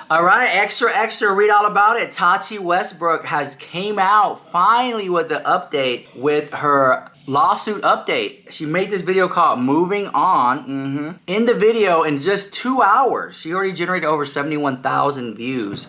All right, extra, read all about it. Tati Westbrook has came out finally with the update with her lawsuit update. She made this video called Moving On. In the video, in just 2 hours, she already generated over 71,000 views.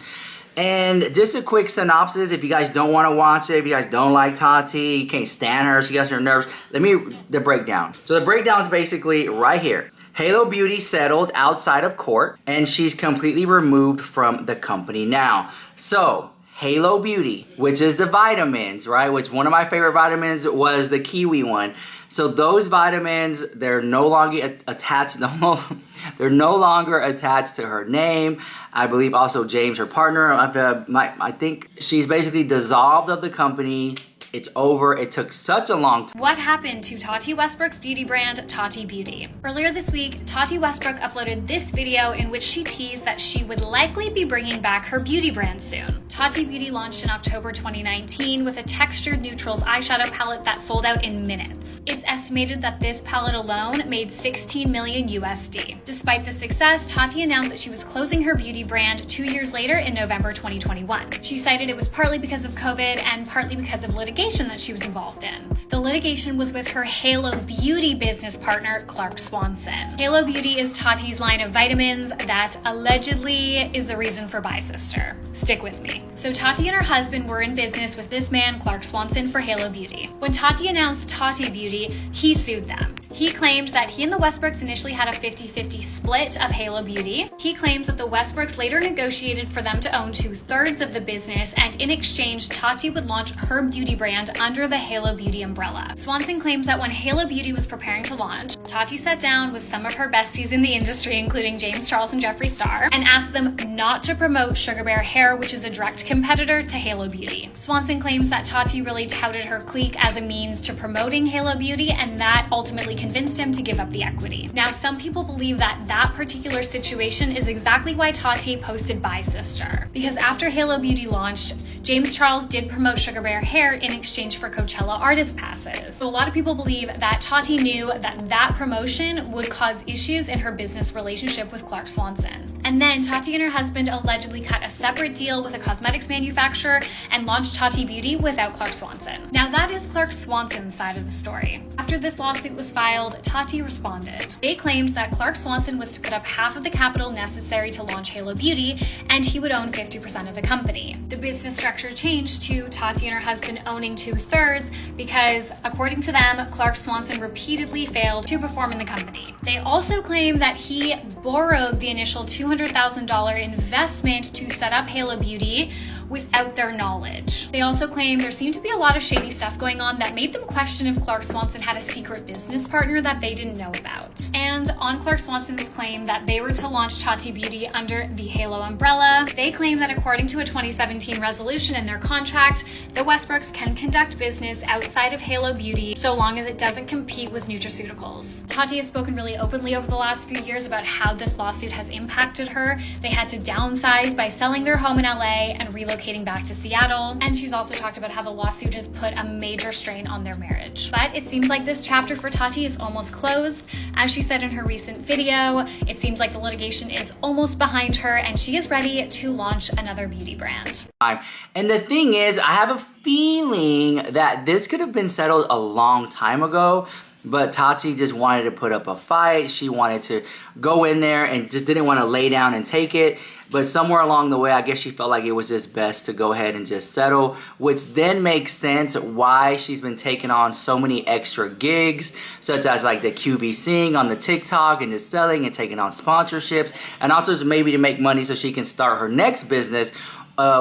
And just a quick synopsis, if you guys don't want to watch it, if you guys don't like Tati, you can't stand her, she gets her nerves, the breakdown. So the breakdown is basically right here. Halo Beauty settled outside of court, and she's completely removed from the company now. So, Halo Beauty, which is the vitamins, right? Which one of my favorite vitamins was the kiwi one. So those vitamins, they're no longer attached. They're no longer attached to her name. I believe also James, her partner. I think she's basically dissolved of the company. It's over. It took such a long time. What happened to Tati Westbrook's beauty brand, Tati Beauty? Earlier this week, Tati Westbrook uploaded this video in which she teased that she would likely be bringing back her beauty brand soon. Tati Beauty launched in October 2019 with a textured neutrals eyeshadow palette that sold out in minutes. It's estimated that this palette alone made 16 million USD. Despite the success, Tati announced that she was closing her beauty brand 2 years later in November 2021. She cited it was partly because of COVID and partly because of litigation that she was involved in. The litigation was with her Halo Beauty business partner, Clark Swanson. Halo Beauty is Tati's line of vitamins that allegedly is the reason for Bye Sister. Stick with me. So Tati and her husband were in business with this man, Clark Swanson, for Halo Beauty. When Tati announced Tati Beauty, he sued them. He claimed that he and the Westbrooks initially had a 50-50 split of Halo Beauty. He claims that the Westbrooks later negotiated for them to own 2/3 of the business, and in exchange, Tati would launch her beauty brand under the Halo Beauty umbrella. Swanson claims that when Halo Beauty was preparing to launch, Tati sat down with some of her besties in the industry, including James Charles and Jeffree Star, and asked them not to promote Sugar Bear Hair, which is a direct competitor to Halo Beauty. Swanson claims that Tati really touted her clique as a means to promoting Halo Beauty, and that ultimately convinced him to give up the equity. Now, some people believe that that particular situation is exactly why Tati posted Bye Sister. Because after Halo Beauty launched, James Charles did promote Sugar Bear Hair in exchange for Coachella artist passes. So a lot of people believe that Tati knew that that promotion would cause issues in her business relationship with Clark Swanson. And then Tati and her husband allegedly cut a separate deal with a cosmetics manufacturer and launched Tati Beauty without Clark Swanson. Now that is Clark Swanson's side of the story. After this lawsuit was filed, Tati responded. They claimed that Clark Swanson was to put up half of the capital necessary to launch Halo Beauty, and he would own 50% of the company. The business structure changed to Tati and her husband owning 2/3 because, according to them, Clark Swanson repeatedly failed to perform in the company. They also claim that he borrowed the initial $200,000 investment to set up Halo Beauty without their knowledge. They also claim there seemed to be a lot of shady stuff going on that made them question if Clark Swanson had a secret business partner that they didn't know about. And on Clark Swanson's claim that they were to launch Tati Beauty under the Halo umbrella, they claim that according to a 2017 resolution in their contract, the Westbrooks can conduct business outside of Halo Beauty so long as it doesn't compete with nutraceuticals. Tati has spoken really openly over the last few years about how this lawsuit has impacted her. They had to downsize by selling their home in LA and relocating back to Seattle. And she's also talked about how the lawsuit has put a major strain on their marriage. But it seems like this chapter for Tati is almost closed. As she said in her recent video, it seems like the litigation is almost behind her and she is ready to launch another beauty brand. And the thing is, I have a feeling that this could have been settled a long time ago, but Tati just wanted to put up a fight. She wanted to go in there and just didn't want to lay down and take it. But somewhere along the way, I guess she felt like it was just best to go ahead and just settle, which then makes sense why she's been taking on so many extra gigs, such as like the QVCing on the TikTok and just selling and taking on sponsorships, and also maybe to make money so she can start her next business,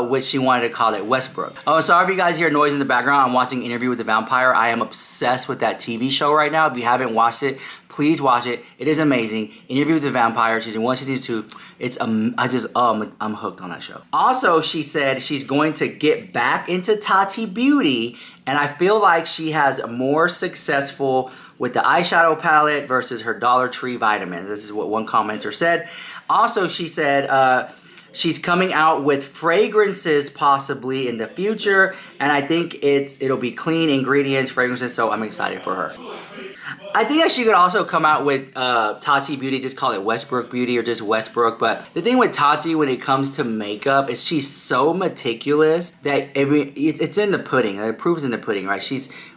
which she wanted to call it Westbrook. Oh, sorry if you guys hear noise in the background. I'm watching Interview with the Vampire. I am obsessed with that TV show right now. If you haven't watched it, please watch it. It is amazing. Interview with the Vampire, season 1, season 2. It's I'm hooked on that show. Also, she said she's going to get back into Tati Beauty, and I feel like she has more successful with the eyeshadow palette versus her Dollar Tree vitamin. This is what one commenter said. Also, she said she's coming out with fragrances possibly in the future, and I think it'll be clean ingredients, fragrances, so I'm excited for her. I think that she could also come out with Tati Beauty, just call it Westbrook Beauty or just Westbrook. But the thing with Tati when it comes to makeup is she's so meticulous that it's in the pudding. The proof is in the pudding, right?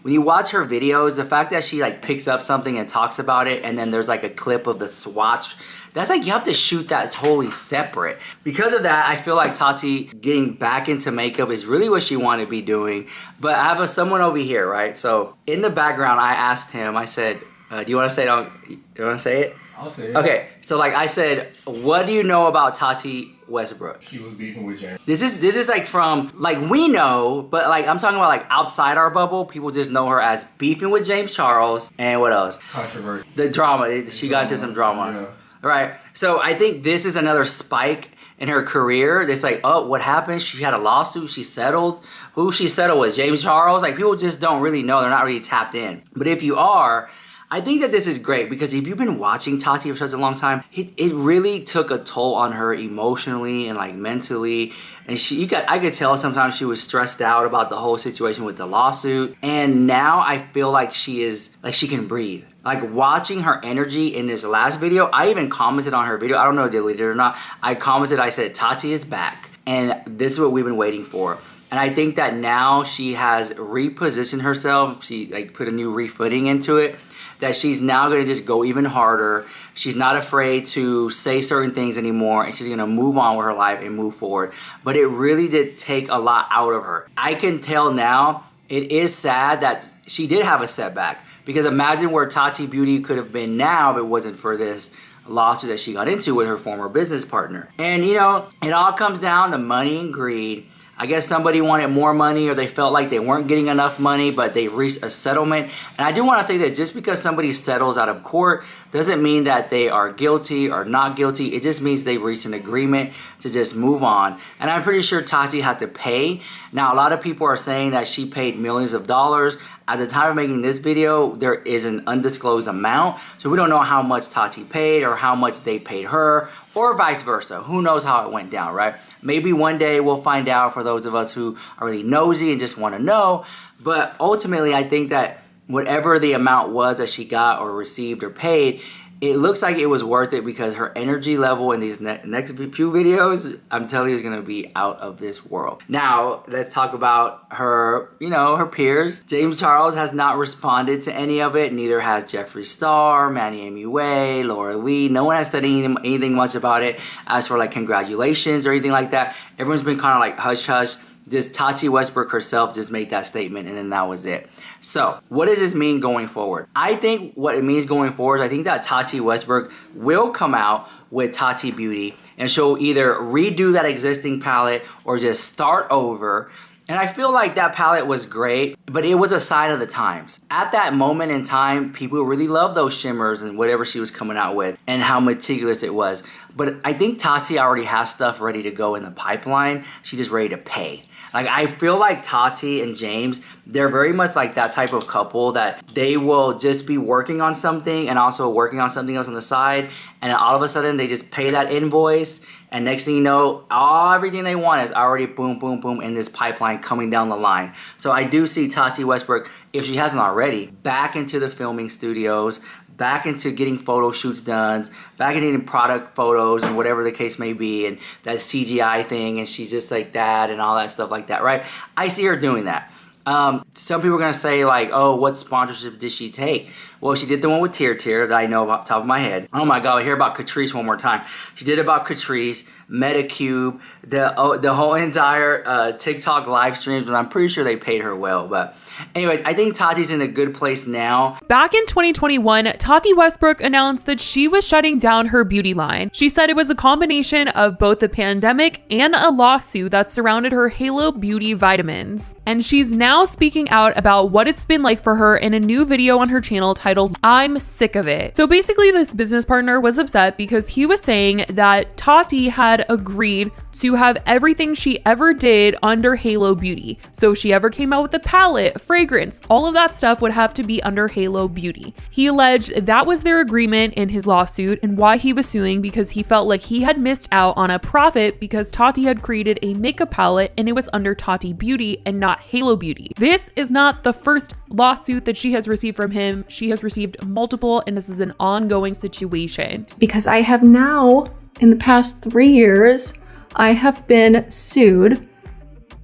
When you watch her videos, the fact that she like picks up something and talks about it, and then there's like a clip of the swatch. That's like you have to shoot that totally separate. Because of that, I feel like Tati getting back into makeup is really what she wanted to be doing. But I have someone over here, right? So in the background, I asked him, I said, do you want to say it? You want to say it? I'll say it. Okay, so like I said, what do you know about Tati Westbrook? She was beefing with James. This is like from, like we know, but like I'm talking about like outside our bubble, people just know her as beefing with James Charles and what else? Controversy. The drama, she got into some drama. Yeah. Right, so I think this is another spike in her career. It's like, oh, what happened? She had a lawsuit, she settled. Who she settled with? James Charles? Like people just don't really know, they're not really tapped in. But if you are, I think that this is great because if you've been watching Tati for such a long time, it really took a toll on her emotionally and like mentally. And I could tell sometimes she was stressed out about the whole situation with the lawsuit. And now I feel like she can breathe. Like watching her energy in this last video, I even commented on her video. I don't know if they deleted it or not. I commented, I said, Tati is back. And this is what we've been waiting for. And I think that now she has repositioned herself. She like put a new refooting into it. That she's now going to just go even harder. She's not afraid to say certain things anymore, and she's going to move on with her life and move forward. But it really did take a lot out of her. I can tell now it is sad that she did have a setback, because imagine where Tati Beauty could have been now if it wasn't for this lawsuit that she got into with her former business partner. And you know, it all comes down to money and greed. I guess somebody wanted more money, or they felt like they weren't getting enough money, but they reached a settlement. And I do want to say that just because somebody settles out of court doesn't mean that they are guilty or not guilty. It just means they reached an agreement to just move on. And I'm pretty sure Tati had to pay. Now, a lot of people are saying that she paid millions of dollars. At the time of making this video, there is an undisclosed amount. So we don't know how much Tati paid or how much they paid her, or vice versa. Who knows how it went down, right? Maybe one day we'll find out for those of us who are really nosy and just want to know. But ultimately, I think that whatever the amount was that she got or received or paid, it looks like it was worth it, because her energy level in these next few videos, I'm telling you, is going to be out of this world. Now, let's talk about her, her peers. James Charles has not responded to any of it. Neither has Jeffree Star, Manny MUA, Laura Lee. No one has said anything much about it as for like congratulations or anything like that. Everyone's been kind of like hush hush. Just Tati Westbrook herself just made that statement, and then that was it. So, what does this mean going forward? I think what it means going forward, I think that Tati Westbrook will come out with Tati Beauty, and she'll either redo that existing palette or just start over. And I feel like that palette was great, but it was a sign of the times. At that moment in time, people really loved those shimmers and whatever she was coming out with and how meticulous it was. But I think Tati already has stuff ready to go in the pipeline. She's just ready to pay. Like, I feel like Tati and James, they're very much like that type of couple that they will just be working on something and also working on something else on the side. And all of a sudden, they just pay that invoice. And next thing you know, everything they want is already boom, boom, boom in this pipeline coming down the line. So I do see Tati Westbrook, if she hasn't already, back into the filming studios, back into getting photo shoots done, back into getting product photos and whatever the case may be, and that CGI thing, and she's just like that and all that stuff like that, right? I see her doing that. Some people are going to say like, oh, what sponsorship did she take? Well, she did the one with Tear that I know off the top of my head. Oh my God, I hear about Catrice one more time. She did about Catrice, Metacube, the whole entire TikTok live streams, and I'm pretty sure they paid her well. But anyways, I think Tati's in a good place now. Back in 2021, Tati Westbrook announced that she was shutting down her beauty line. She said it was a combination of both the pandemic and a lawsuit that surrounded her Halo Beauty vitamins. And she's now speaking out about what it's been like for her in a new video on her channel titled, "I'm Sick of It." So basically, this business partner was upset because he was saying that Tati had agreed to have everything she ever did under Halo Beauty. So if she ever came out with a palette, fragrance, all of that stuff would have to be under Halo Beauty. He alleged that was their agreement in his lawsuit and why he was suing, because he felt like he had missed out on a profit because Tati had created a makeup palette and it was under Tati Beauty and not Halo Beauty. This is not the first lawsuit that she has received from him. She has received multiple, and this is an ongoing situation. Because I have now, in the past 3 years, I have been sued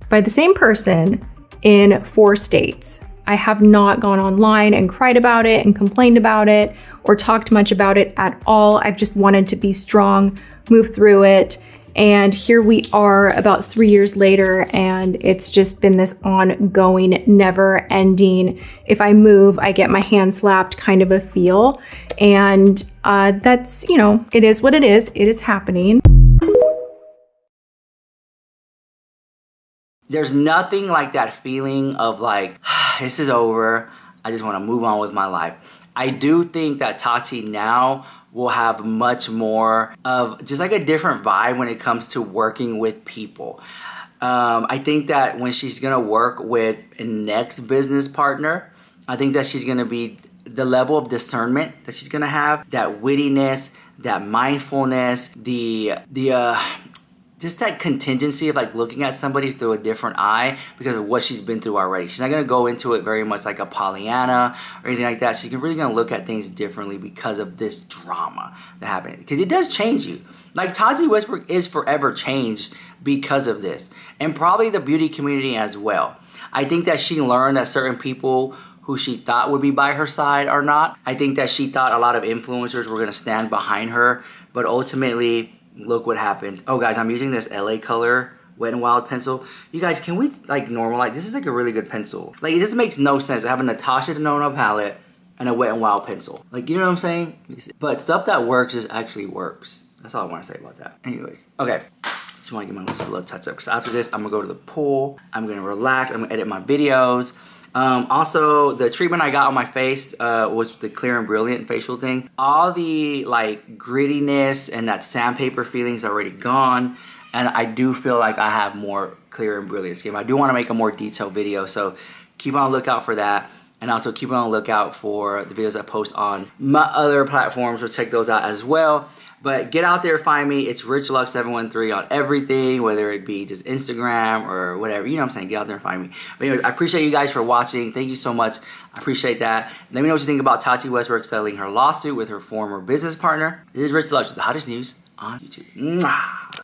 by the same person in 4 states. I have not gone online and cried about it and complained about it or talked much about it at all. I've just wanted to be strong, move through it. And here we are about 3 years later, and it's just been this ongoing, never ending, if I move, I get my hand slapped kind of a feel. And that's, you know, it is what it is. It is happening. There's nothing like that feeling of like, this is over. I just want to move on with my life. I do think that Tati now will have much more of just like a different vibe when it comes to working with people. I think that when she's gonna work with a next business partner, I think that she's gonna be the level of discernment that she's gonna have, that wittiness, that mindfulness, just that contingency of like looking at somebody through a different eye because of what she's been through already. She's not going to go into it very much like a Pollyanna or anything like that. She's really going to look at things differently because of this drama that happened. Because it does change you. Like Tati Westbrook is forever changed because of this. And probably the beauty community as well. I think that she learned that certain people who she thought would be by her side are not. I think that she thought a lot of influencers were going to stand behind her. But ultimately, look what happened. Oh guys, I'm using this LA color Wet n Wild pencil. You guys, can we like normalize? This is like a really good pencil. Like this makes no sense to have a Natasha Denona palette and a Wet n Wild pencil. Like, you know what I'm saying? But stuff that works just actually works. That's all I want to say about that. Anyways, okay. Just want to get my little touch up because after this, I'm gonna go to the pool. I'm gonna relax. I'm gonna edit my videos. Also, the treatment I got on my face was the Clear and Brilliant facial thing. All the like grittiness and that sandpaper feeling is already gone. And I do feel like I have more Clear and Brilliant skin. I do want to make a more detailed video, so keep on the lookout for that. And also keep on the lookout for the videos I post on my other platforms, so check those out as well. But get out there, find me. It's RichLuck713 on everything, whether it be just Instagram or whatever. You know what I'm saying? Get out there and find me. But anyways, I appreciate you guys for watching. Thank you so much. I appreciate that. Let me know what you think about Tati Westbrook settling her lawsuit with her former business partner. This is Rich Luck with the hottest news on YouTube. Mwah.